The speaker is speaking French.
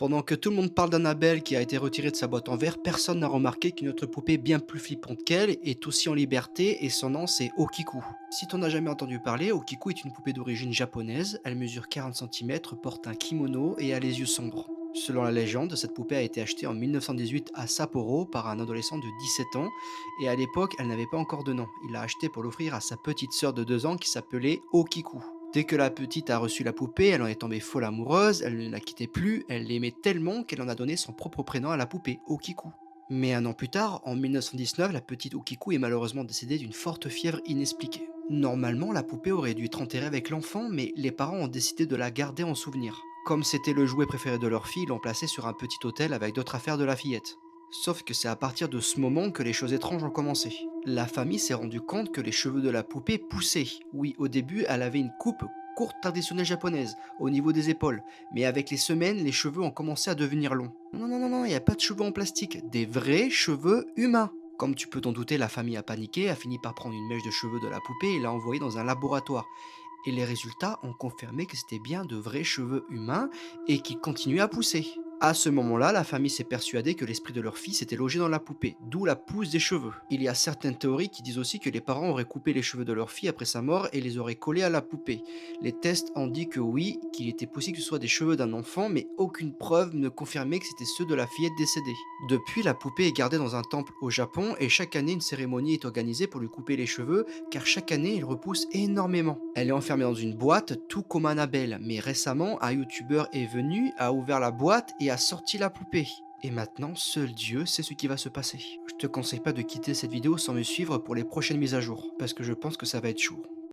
Pendant que tout le monde parle d'Annabelle qui a été retirée de sa boîte en verre, personne n'a remarqué qu'une autre poupée bien plus flippante qu'elle est aussi en liberté et son nom c'est Okiku. Si t'en as jamais entendu parler, Okiku est une poupée d'origine japonaise, elle mesure 40 cm, porte un kimono et a les yeux sombres. Selon la légende, cette poupée a été achetée en 1918 à Sapporo par un adolescent de 17 ans et à l'époque elle n'avait pas encore de nom. Il l'a achetée pour l'offrir à sa petite sœur de 2 ans qui s'appelait Okiku. Dès que la petite a reçu la poupée, elle en est tombée folle amoureuse, elle ne la quittait plus, elle l'aimait tellement qu'elle en a donné son propre prénom à la poupée, Okiku. Mais un an plus tard, en 1919, la petite Okiku est malheureusement décédée d'une forte fièvre inexpliquée. Normalement, la poupée aurait dû être enterrée avec l'enfant, mais les parents ont décidé de la garder en souvenir. Comme c'était le jouet préféré de leur fille, ils l'ont placée sur un petit hôtel avec d'autres affaires de la fillette. Sauf que c'est à partir de ce moment que les choses étranges ont commencé. La famille s'est rendu compte que les cheveux de la poupée poussaient. Oui, au début, elle avait une coupe courte traditionnelle japonaise, au niveau des épaules, mais avec les semaines, les cheveux ont commencé à devenir longs. Non, non, non, non, il n'y a pas de cheveux en plastique, des vrais cheveux humains. Comme tu peux t'en douter, la famille a paniqué, a fini par prendre une mèche de cheveux de la poupée et l'a envoyée dans un laboratoire. Et les résultats ont confirmé que c'était bien de vrais cheveux humains et qui continuaient à pousser. À ce moment-là, la famille s'est persuadée que l'esprit de leur fils était logé dans la poupée, d'où la pousse des cheveux. Il y a certaines théories qui disent aussi que les parents auraient coupé les cheveux de leur fille après sa mort et les auraient collés à la poupée. Les tests ont dit que oui, qu'il était possible que ce soit des cheveux d'un enfant, mais aucune preuve ne confirmait que c'était ceux de la fillette décédée. Depuis, la poupée est gardée dans un temple au Japon et chaque année une cérémonie est organisée pour lui couper les cheveux car chaque année il repousse énormément. Elle est enfermée dans une boîte tout comme Annabelle, mais récemment un youtubeur est venu, a ouvert la boîte et a sorti la poupée. Et maintenant, seul Dieu sait ce qui va se passer. Je te conseille pas de quitter cette vidéo sans me suivre pour les prochaines mises à jour, parce que je pense que ça va être chaud.